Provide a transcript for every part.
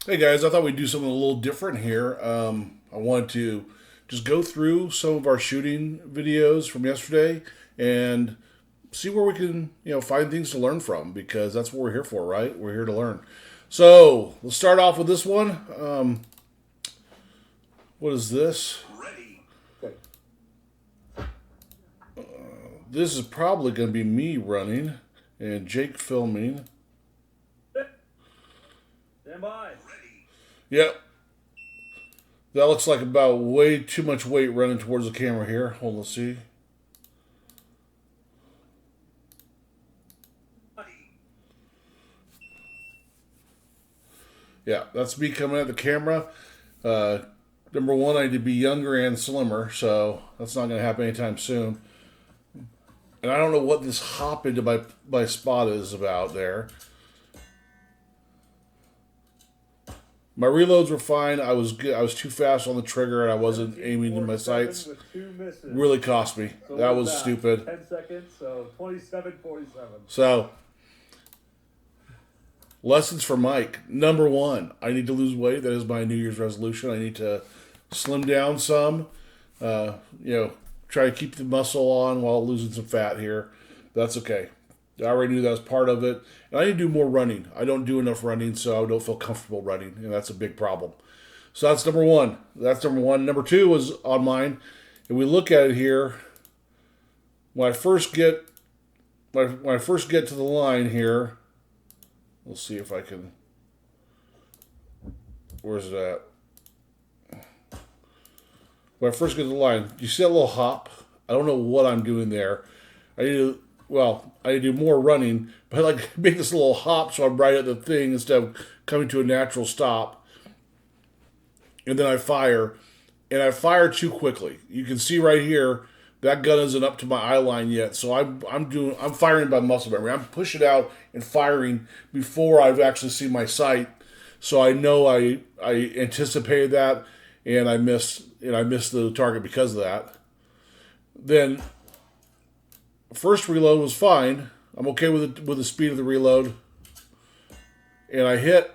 Hey guys, I thought we'd do something a little different here. I wanted to just go through some of our shooting videos from yesterday and see where we can, find things to learn from because that's what we're here for, right? We're here to learn. So let's start off with this one. What is this? Okay. This is probably going to be me running and Jake filming. Stand by. Yep, that looks like about way too much weight running towards the camera here. Hold on, let's see. Yeah, that's me coming at the camera. Uh, Number one, I need to be younger and slimmer, so that's not going to happen anytime soon. And I don't know what this hop into my spot is about there. My reloads were fine. I was good. I was too fast on the trigger, and I wasn't aiming in my sights. With two misses. Really cost me. So That what was stupid. 10 seconds, so 27:47. So, lessons for Mike. Number one, I need to lose weight. That is my New Year's resolution. I need to slim down some. Uh, you know, Try to keep the muscle on while losing some fat here. That's okay. I already knew that was part of it. And I need to do more running. I don't do enough running, so I don't feel comfortable running, and that's a big problem. So that's number one. That's number one. Number two was on mine. If we look at it here, when I first get when I first get to the line here, we'll see if I can. Where's it at? When I first get to the line, do you see that little hop? I don't know what I'm doing there. I need to do more running, but I like to make this little hop so I'm right at the thing instead of coming to a natural stop. And then I fire, and I fire too quickly. You can see right here that gun isn't up to my eye line yet, so I'm firing by muscle memory. I'm pushing out and firing before I've actually seen my sight, so I know I anticipated that, and I missed the target because of that. Then first reload was fine. I'm okay with the speed of the reload, and I hit.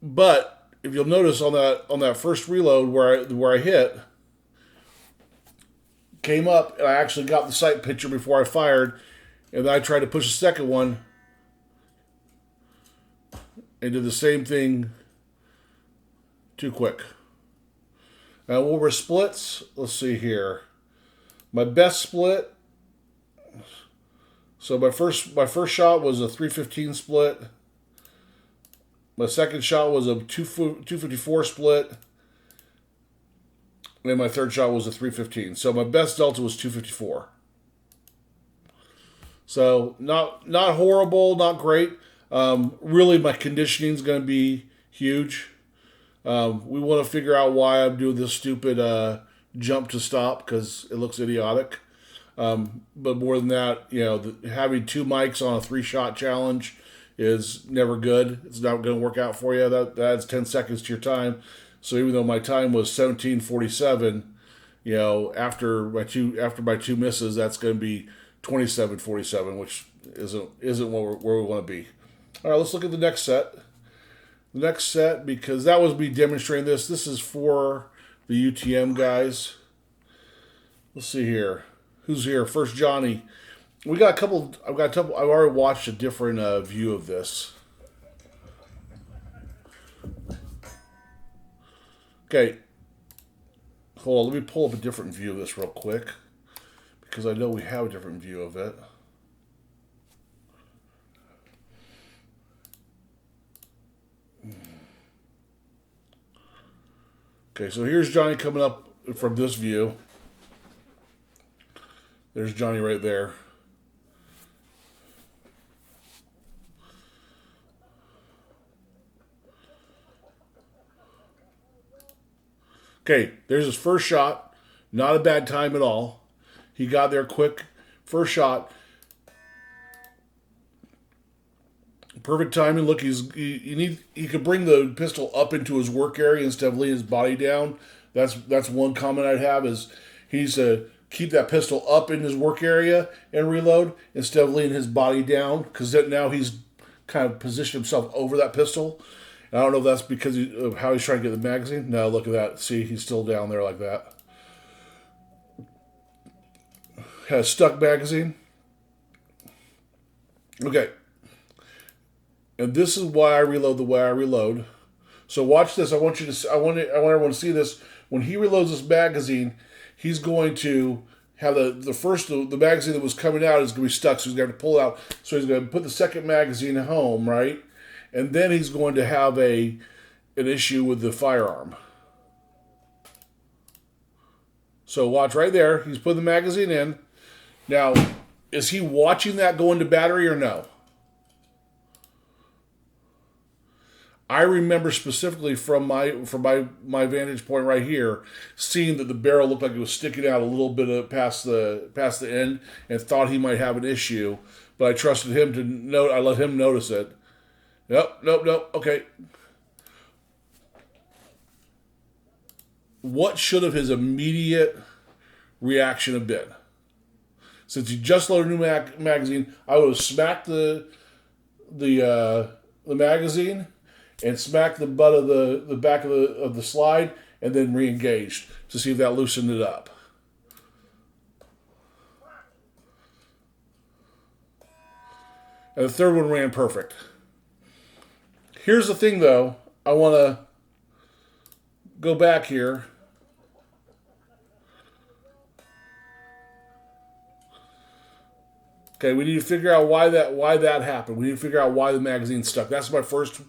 But if you'll notice on that first reload where I hit, came up and I actually got the sight picture before I fired, and then I tried to push the second one and did the same thing too quick. Now over splits, let's see here. My best split. So my first shot was a 315 split. My second shot was a 254 split. And then my third shot was a 315. So my best delta was 254. So not horrible, not great. Really, my conditioning is going to be huge. We want to figure out why I'm doing this stupid jump to stop because it looks idiotic. But more than that, having two mics on a 3-shot challenge is never good. It's not going to work out for you. That adds 10 seconds to your time. So even though my time was 17:47, after my two misses, that's going to be 27:47, which isn't where we want to be. All right, let's look at the next set. The next set, because that was me demonstrating this. This is for the UTM guys. Let's see here. Who's here? First, Johnny. We got a couple. I've already watched a different view of this. Okay. Hold on. Let me pull up a different view of this real quick because I know we have a different view of it. Okay, so here's Johnny coming up from this view. There's Johnny right there. Okay, there's his first shot. Not a bad time at all. He got there quick. First shot. Perfect timing. Look, he could bring the pistol up into his work area instead of laying his body down. That's one comment I'd have is he needs to keep that pistol up in his work area and reload instead of laying his body down because now he's kind of position himself over that pistol. And I don't know if that's because of how he's trying to get the magazine. No, look at that. See, he's still down there like that. Has stuck magazine. Okay. And this is why I reload the way I reload. So watch this. I want everyone to see this. When he reloads this magazine, he's going to have the magazine that was coming out is going to be stuck, so he's going to pull it out. So he's going to put the second magazine home, right? And then he's going to have an issue with the firearm. So watch right there. He's putting the magazine in. Now, is he watching that go into battery or no? I remember specifically from my vantage point right here, seeing that the barrel looked like it was sticking out a little bit past the end, and thought he might have an issue. But I trusted him to note. I let him notice it. Nope. Okay. What should have his immediate reaction have been? Since he just loaded a new magazine, I would have smacked the magazine and smacked the butt of the back of the slide, and then re-engaged to see if that loosened it up. And the third one ran perfect. Here's the thing, though. I want to go back here. Okay, we need to figure out why that happened. We need to figure out why the magazine stuck. That's my first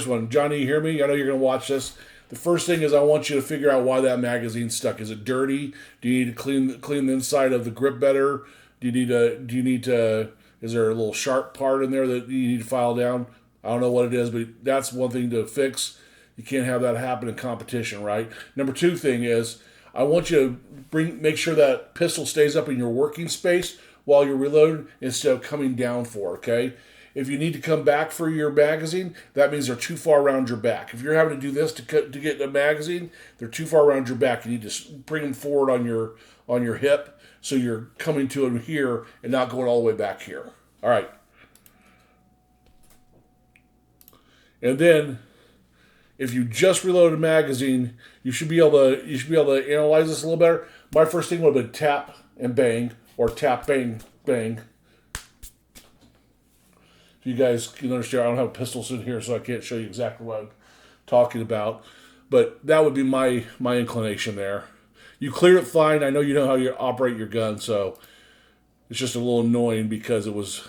one. Johnny, you hear me? I know you're going to watch this. The first thing is I want you to figure out why that magazine stuck. Is it dirty? Do you need to clean the inside of the grip better? Do you need to? Is there a little sharp part in there that you need to file down? I don't know what it is, but that's one thing to fix. You can't have that happen in competition, right? Number two thing is I want you to make sure that pistol stays up in your working space while you're reloading instead of coming down for, okay? If you need to come back for your magazine, that means they're too far around your back. If you're having to do this to get a magazine, they're too far around your back. You need to bring them forward on your hip so you're coming to them here and not going all the way back here. All right. And then, if you just reload a magazine, you should be able to analyze this a little better. My first thing would have been tap and bang, or tap bang bang. If you guys can understand, I don't have pistols in here, so I can't show you exactly what I'm talking about. But that would be my inclination there. You cleared it fine. I know you know how you operate your gun, so it's just a little annoying because it was.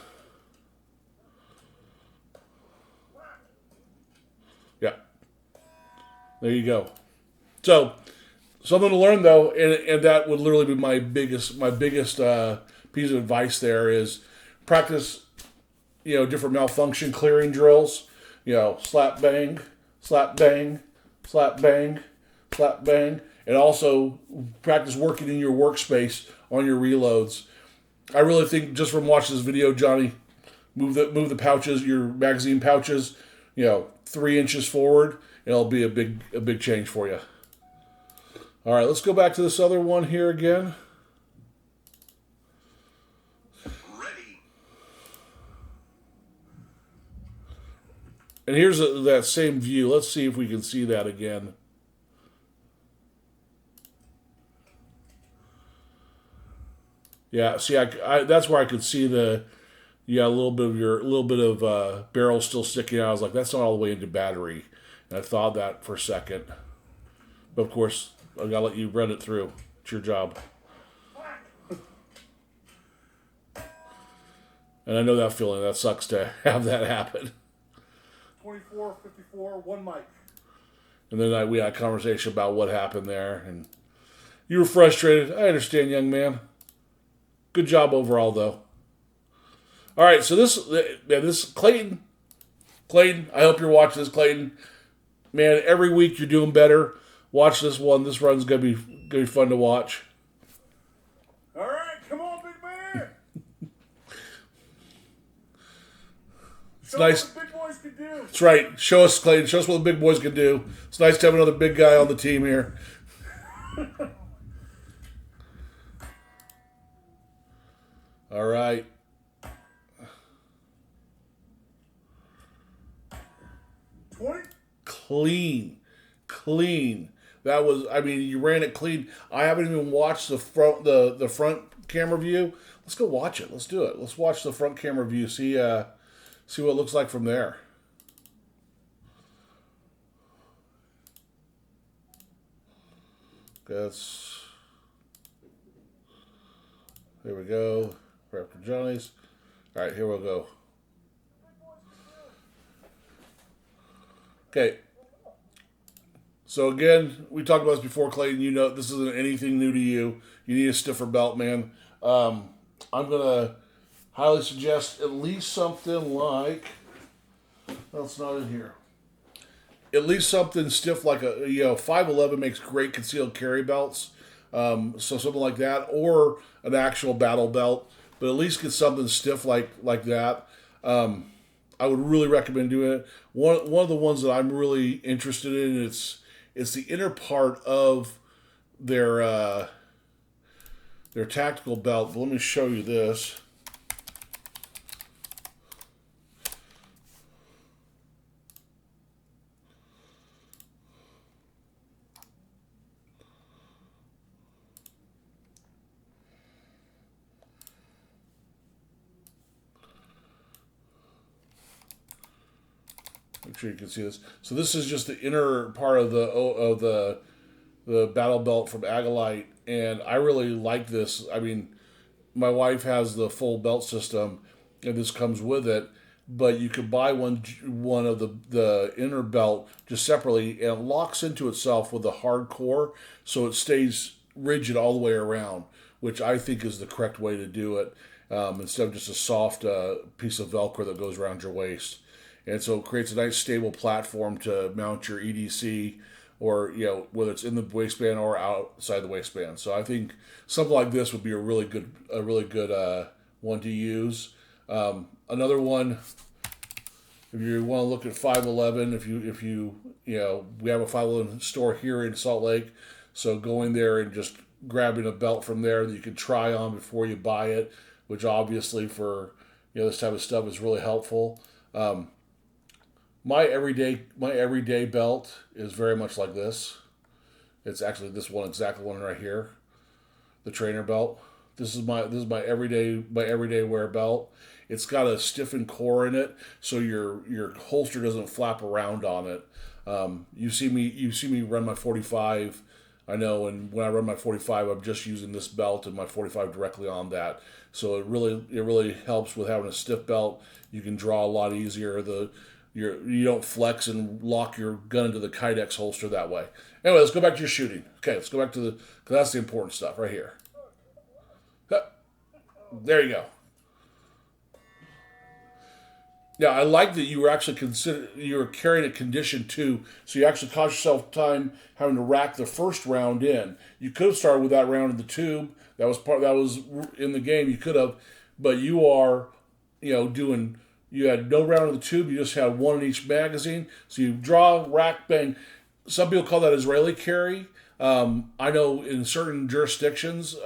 Yeah. There you go. So, something to learn though, and that would literally be my biggest piece of advice there is practice, different malfunction clearing drills. Slap bang, slap bang, slap bang, slap bang, and also practice working in your workspace on your reloads. I really think just from watching this video, Johnny, move the pouches, your magazine pouches, 3 inches forward, and it'll be a big change for you. All right, let's go back to this other one here again. Ready. And here's that same view. Let's see if we can see that again. Yeah, see, I that's where I could see a little bit of barrel still sticking out. I was like, that's not all the way into battery. And I thought that for a second. But of course, I gotta let you run it through. It's your job. And I know that feeling. That sucks to have that happen. 24-54, one mic. And then we had a conversation about what happened there. And you were frustrated. I understand, young man. Good job overall, though. All right, so this Clayton, I hope you're watching this, Clayton. Man, every week you're doing better. Watch this one. This run's gonna be fun to watch. All right, come on, big man. Show nice. us what the big boys can do. That's right. Show us, Clayton. Show us what the big boys can do. It's nice to have another big guy on the team here. All right. 20. Clean. That was, I mean, you ran it clean. I haven't even watched the front camera view. Let's go watch it. Let's do it. Let's watch the front camera view. See what it looks like from there. That's, there we go. Raptor Johnny's. All right, here we'll go. Okay. So again, we talked about this before, Clayton. You know, this isn't anything new to you. You need a stiffer belt, man. I'm gonna highly suggest at least something like. Well, it's not in here. At least something stiff like a 511 makes great concealed carry belts. So something like that, or an actual battle belt. But at least get something stiff like that. I would really recommend doing it. One of the ones that I'm really interested in, it's the inner part of their tactical belt. But let me show you this. Make sure you can see this. So this is just the inner part of the battle belt from Agalite, and I really like this. I mean, my wife has the full belt system, and this comes with it. But you could buy one of the inner belt just separately, and it locks into itself with a hard core, so it stays rigid all the way around, which I think is the correct way to do it, instead of just a soft piece of Velcro that goes around your waist. And so it creates a nice stable platform to mount your EDC, or whether it's in the waistband or outside the waistband. So I think something like this would be a really good one to use. Another one, if you want to look at 511, if you we have a 511 store here in Salt Lake, so going there and just grabbing a belt from there that you can try on before you buy it, which obviously for this type of stuff is really helpful. My everyday belt is very much like this. It's actually this exact one right here, the trainer belt. This is my everyday wear belt. It's got a stiffened core in it, so your holster doesn't flap around on it. You see me run my 45. I know, and when I run my 45, I'm just using this belt and my 45 directly on that. So it really helps with having a stiff belt. You can draw a lot easier. You don't flex and lock your gun into the Kydex holster that way. Anyway, let's go back to your shooting. Okay, let's go back to because that's the important stuff right here. There you go. Yeah, I like that you were carrying a condition too, so you actually cost yourself time having to rack the first round in. You could have started with that round in the tube. That was in the game. You could have, but you are, doing. You had no round in the tube. You just had one in each magazine. So you draw, rack, bang. Some people call that Israeli carry. I know in certain jurisdictions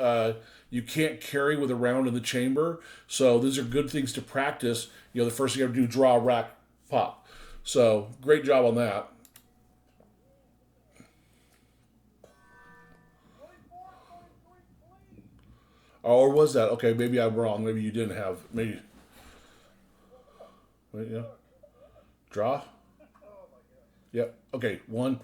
you can't carry with a round in the chamber. So these are good things to practice. The first thing you have to do, draw, rack, pop. So great job on that. Or was that? Okay, maybe I'm wrong. Maybe you didn't have. Maybe. Wait, yeah. Draw. Yep. Okay, one.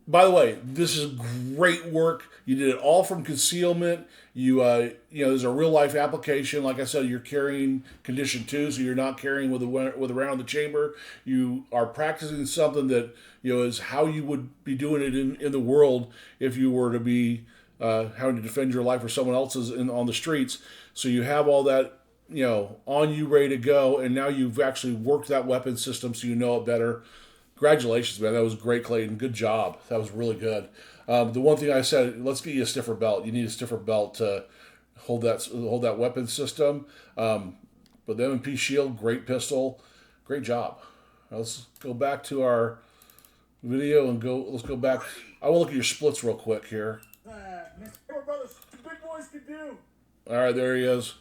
By the way, this is great work. You did it all from concealment. There's a real life application. Like I said, you're carrying condition 2, so you're not carrying with a round the chamber. You are practicing something that is how you would be doing it in the world if you were to be having to defend your life or someone else's on the streets. So you have all that on you, ready to go, and now you've actually worked that weapon system, so you know it better. Congratulations, man. That was great, Clayton. Good job. That was really good. The one thing I said, let's get you a stiffer belt. You need a stiffer belt to hold that weapon system. But the M&P Shield, great pistol. Great job. Now let's go back to our video and let's go back. I want to look at your splits real quick here. Mr. you. All right, there he is.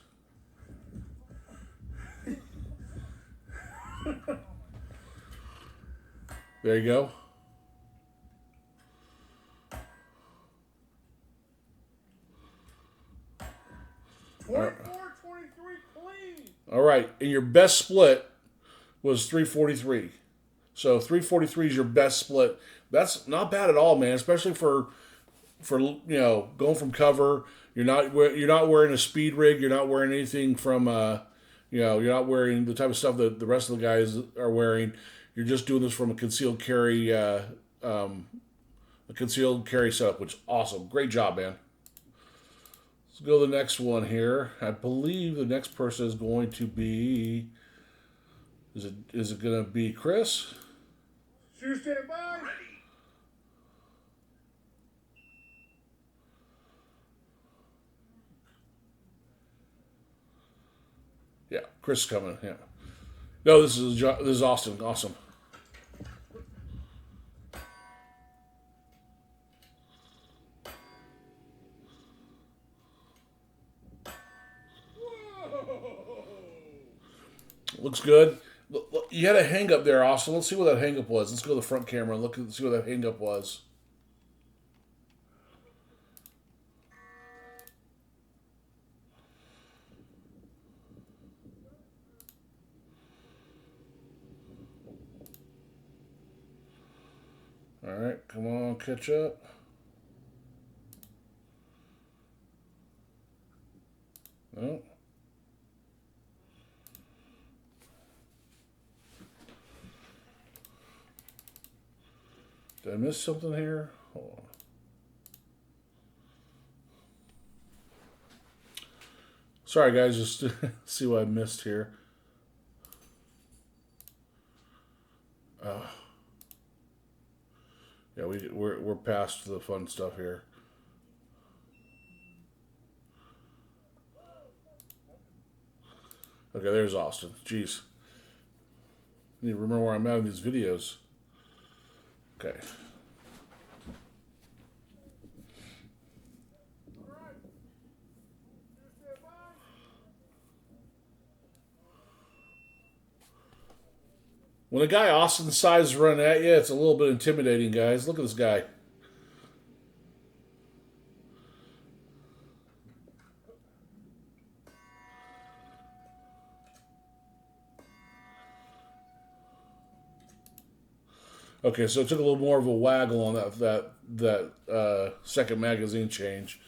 There you go. All right. 24-23 clean. All right, and your best split was 343. So 343 is your best split. That's not bad at all, man. Especially for going from cover. You're not wearing a speed rig. You're not wearing anything from you're not wearing the type of stuff that the rest of the guys are wearing. You're just doing this from a concealed carry setup, which is awesome. Great job, man. Let's go to the next one here. I believe the next person is going to be. Is it going to be Chris? Shoe stand by. Yeah, Chris is coming. Yeah. No, this is Austin. Awesome. Looks good. You had a hang up there, Austin. Let's see what that hang up was. Let's go to the front camera and see what that hang up was. All right, come on, catch up. No. Did I miss something here? Hold on. Sorry, guys, just see what I missed here. Yeah, we're past the fun stuff here. Okay, there's Austin. Jeez. I need to remember where I'm at in these videos. Okay. When a guy Austin's size is running at you, it's a little bit intimidating, guys. Look at this guy. Okay, so it took a little more of a waggle on that second magazine change.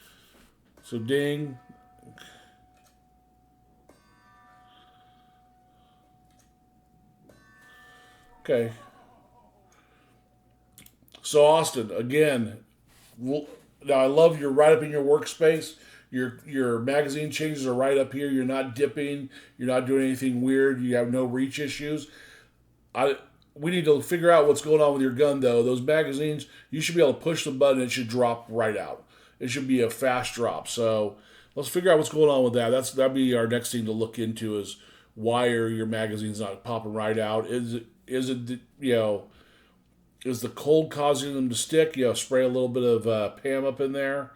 So ding. Okay. So Austin, again, now I love you're right up in your workspace. Your magazine changes are right up here. You're not dipping. You're not doing anything weird. You have no reach issues. We need to figure out what's going on with your gun, though. Those magazines, you should be able to push the button and it should drop right out. It should be a fast drop. So let's figure out what's going on with that. That'd be our next thing to look into is why are your magazines not popping right out? Is it is the cold causing them to stick? Spray a little bit of PAM up in there.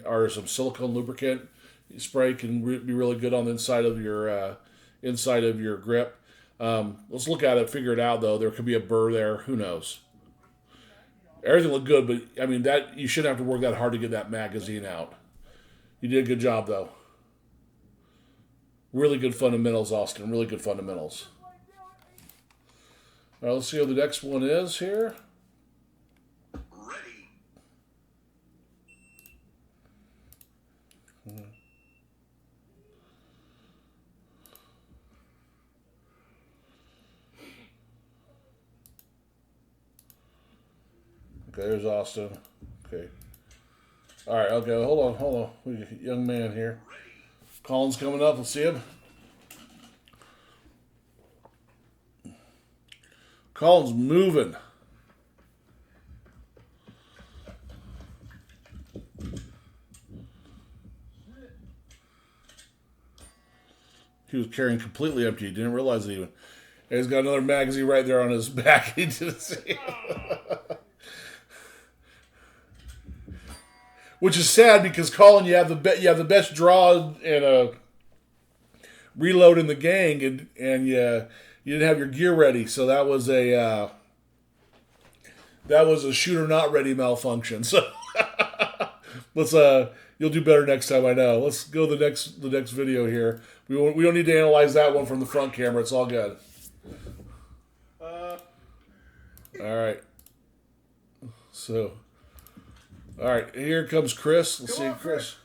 Or some silicone lubricant spray can be really good on the inside of your grip. Let's look at it, figure it out, though. There could be a burr there. Who knows? Everything looked good, but, I mean, that you shouldn't have to work that hard to get that magazine out. You did a good job, though. Really good fundamentals, Austin. Really good fundamentals. All right, let's see what the next one is here. Ready. Okay, there's Austin. Okay. All right, okay, hold on. We got a young man here. Colin's coming up. Let's see him. Colin's moving. He was carrying completely empty. He didn't realize it even. And he's got another magazine right there on his back. He didn't see it. which is sad because Colin, you have the best draw and a reload in the gang, and you didn't have your gear ready, so that was a shooter not ready malfunction. So let's you'll do better next time, I know. Let's go to the next video here. We don't need to analyze that one from the front camera. It's all good. All right. So, all right, here comes Chris. Let's see, Chris.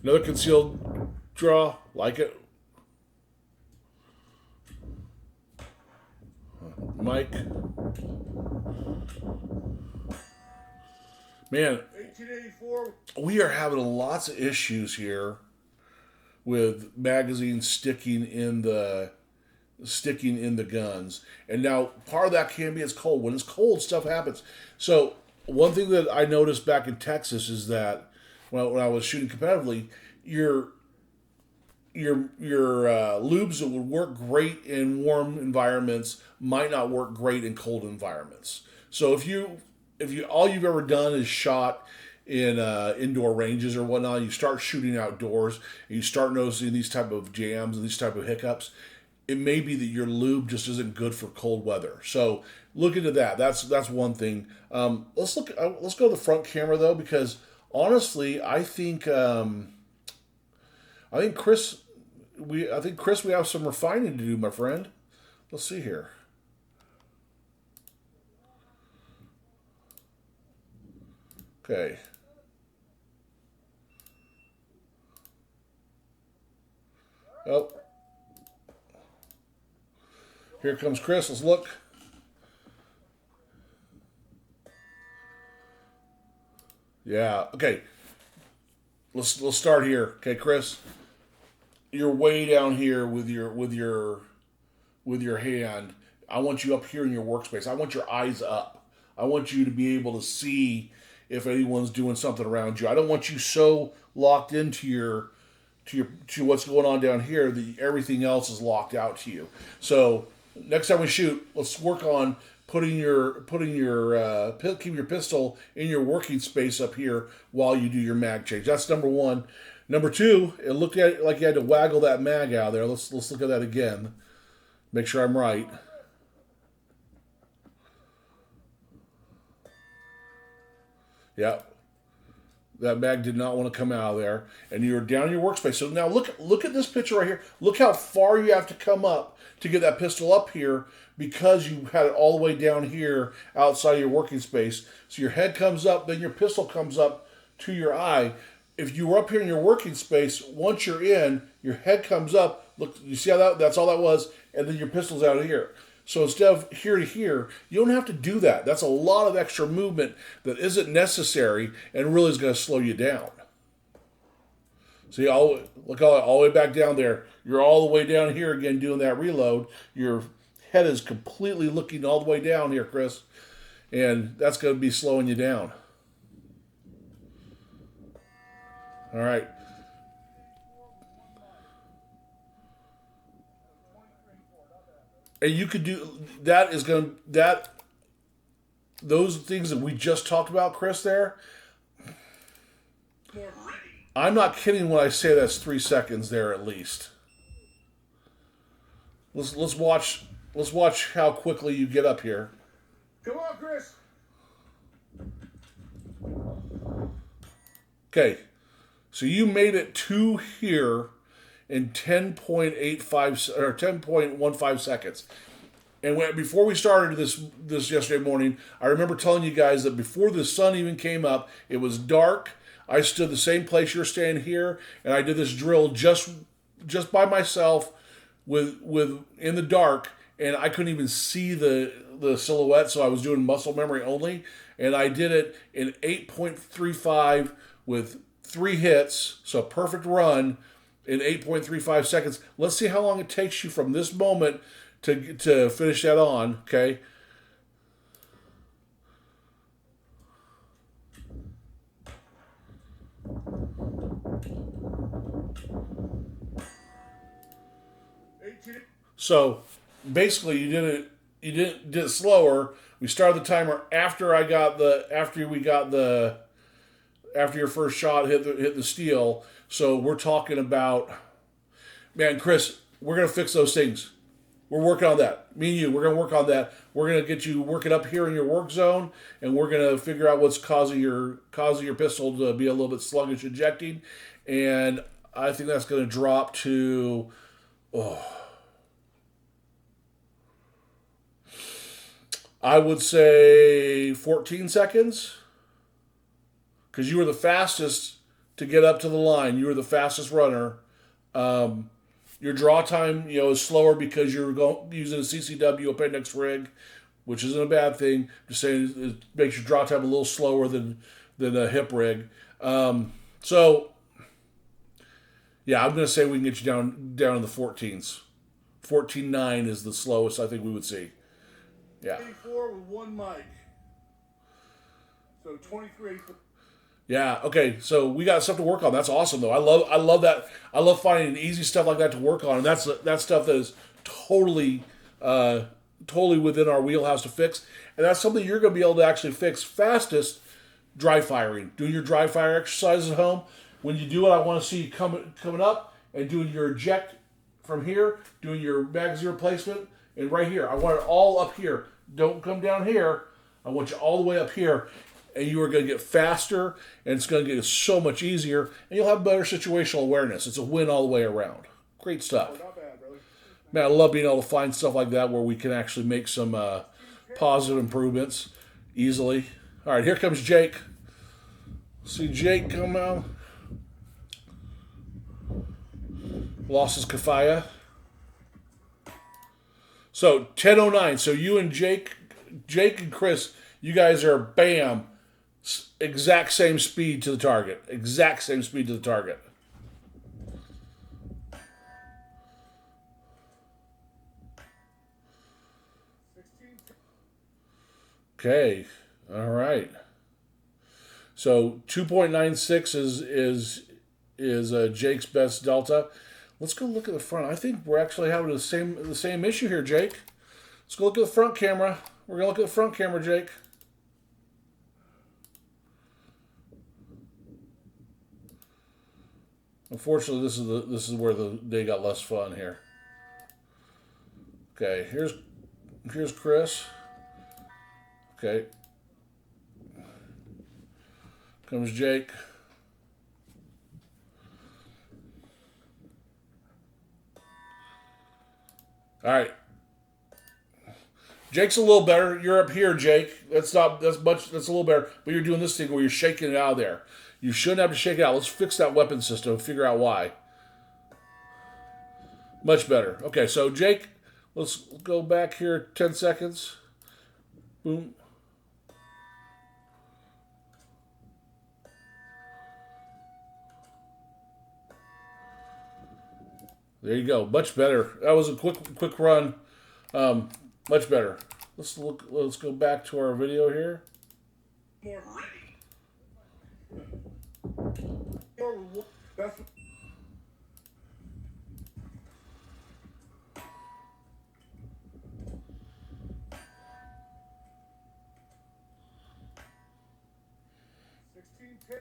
Another concealed draw. Like it. Mike. Man, 1884. we are having lots of issues here with magazines sticking in the guns. And now part of that can be it's cold. When it's cold, stuff happens. So one thing that I noticed back in Texas is that when I was shooting competitively, your lubes that would work great in warm environments might not work great in cold environments. So if you all you've ever done is shot in indoor ranges or whatnot, you start shooting outdoors and you start noticing these type of jams and these type of hiccups, it may be that your lube just isn't good for cold weather. So look into that. That's one thing. Let's go to the front camera though, because honestly, I think Chris, we have some refining to do, my friend. Let's see here. Okay. Oh. Here comes Chris. Let's look. Yeah. Okay. Let's start here. Okay, Chris. You're way down here with your hand. I want you up here in your workspace. I want your eyes up. I want you to be able to see if anyone's doing something around you. I don't want you so locked into to what's going on down here that everything else is locked out to you. So next time we shoot, let's work on keeping your pistol in your working space up here while you do your mag change. That's number one. Number two, it looked at it like you had to waggle that mag out there. Let's look at that again. Make sure I'm right. Yeah. That mag did not want to come out of there. And you're down in your workspace. So now look at this picture right here. Look how far you have to come up to get that pistol up here because you had it all the way down here outside your working space. So your head comes up, then your pistol comes up to your eye. If you were up here in your working space, once you're in, your head comes up. Look, you see how that's all that was? And then your pistol's out of here. So instead of here to here, you don't have to do that. That's a lot of extra movement that isn't necessary and really is going to slow you down. See, look all the way back down there. You're all the way down here again doing that reload. Your head is completely looking all the way down here, Chris. And that's going to be slowing you down. All right. And you could do that those things that we just talked about, Chris, there. I'm not kidding when I say that's 3 seconds there at least. Let's watch how quickly you get up here. Come on, Chris. Okay. So you made it to here in 10.85 or 10.15 seconds. And before we started this yesterday morning, I remember telling you guys that before the sun even came up, it was dark. I stood the same place you're standing here, and I did this drill just by myself with in the dark, and I couldn't even see the silhouette, so I was doing muscle memory only, and I did it in 8.35 with 3 hits, so a perfect run in 8.35 seconds. Let's see how long it takes you from this moment to finish that on, okay? So basically you did it slower. We started the timer after we got the after your first shot hit the steel. So we're talking about, man, Chris, we're gonna fix those things. We're working on that. Me and you, we're gonna work on that. We're gonna get you working up here in your work zone, and we're gonna figure out what's causing your pistol to be a little bit sluggish ejecting, and I think that's gonna drop to, I would say 14 seconds, because you were the fastest to get up to the line. You were the fastest runner. Your draw time, is slower because you're using a CCW appendix rig, which isn't a bad thing. Just saying, it makes your draw time a little slower than a hip rig. So, yeah, I'm gonna say we can get you down in the 14s. 14.9 is the slowest I think we would see. Yeah. 84 with one mic. So 23. Yeah. Okay. So we got stuff to work on. That's awesome, though. I love that. I love finding easy stuff like that to work on, and that's stuff that is totally within our wheelhouse to fix. And that's something you're going to be able to actually fix fastest. Dry firing, doing your dry fire exercises at home. When you do it, I want to see you coming up and doing your eject from here, doing your magazine replacement, and right here. I want it all up here. Don't come down here. I want you all the way up here. And you are going to get faster, and it's going to get so much easier, and you'll have better situational awareness. It's a win all the way around. Great stuff. Not bad, brother. Man, I love being able to find stuff like that where we can actually make some positive improvements easily. All right, here comes Jake. See Jake come out. Lost his kafaya. So 10:09. So you and Jake and Chris, you guys are bam. Exact same speed to the target. Exact same speed to the target. Okay. All right. So 2.96 is Jake's best delta. Let's go look at the front. I think we're actually having the same issue here, Jake. Let's go look at the front camera. We're gonna look at the front camera, Jake. Unfortunately, this is where the day got less fun here. Okay, here's Chris. Okay. Comes Jake. All right. Jake's a little better. You're up here, Jake. That's a little better. But you're doing this thing where you're shaking it out of there. You shouldn't have to shake it out. Let's fix that weapon system and figure out why. Much better. Okay, so Jake, let's go back here 10 seconds. Boom. There you go. Much better. That was a quick run. Much better. Let's go back to our video here. More ready. That's 16.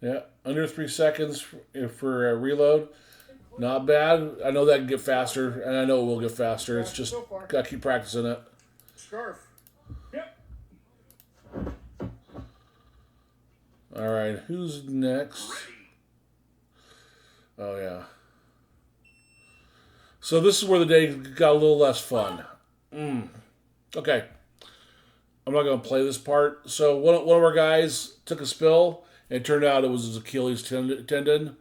Yeah, under 3 seconds for a reload. Not bad. I know that can get faster, and I know it will get faster. It's just got to keep practicing it. Scarf. Yep. All right, who's next? Oh, yeah. So this is where the day got a little less fun. Okay. I'm not going to play this part. So one of our guys took a spill, and it turned out it was his Achilles tendon.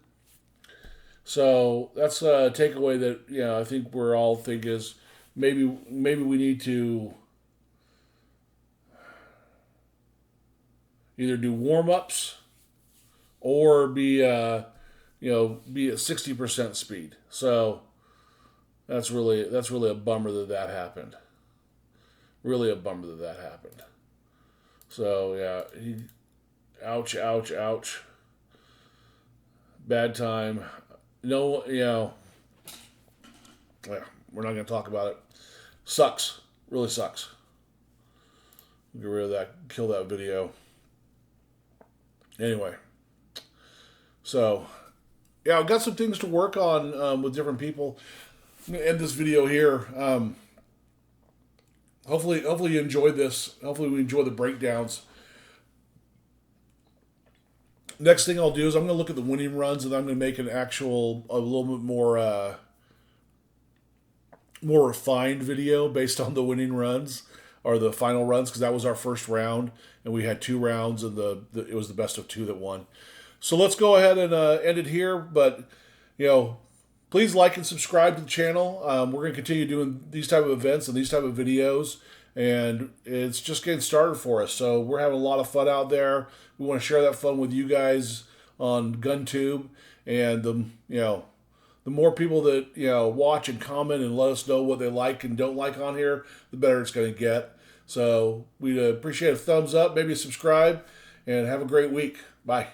So that's a takeaway that I think we're all think is maybe we need to either do warm-ups or be at 60% speed. So that's really a bummer that happened. Really a bummer that happened. So yeah, ouch. Bad time. No, yeah, we're not going to talk about it. Sucks. Really sucks. Get rid of that. Kill that video. Anyway. So, yeah, I've got some things to work on with different people. I'm gonna end this video here. Hopefully you enjoyed this. Hopefully we enjoy the breakdowns. Next thing I'll do is I'm going to look at the winning runs and I'm going to make a little bit more refined video based on the winning runs or the final runs because that was our first round and we had 2 rounds and it was the best of 2 that won. So let's go ahead and end it here. But please like and subscribe to the channel. We're going to continue doing these type of events and these type of videos, and it's just getting started for us. So we're having a lot of fun out there. We want to share that fun with you guys on GunTube, and the more people that watch and comment and let us know what they like and don't like on here, the better it's going to get. So we'd appreciate a thumbs up, maybe subscribe, and have a great week. Bye.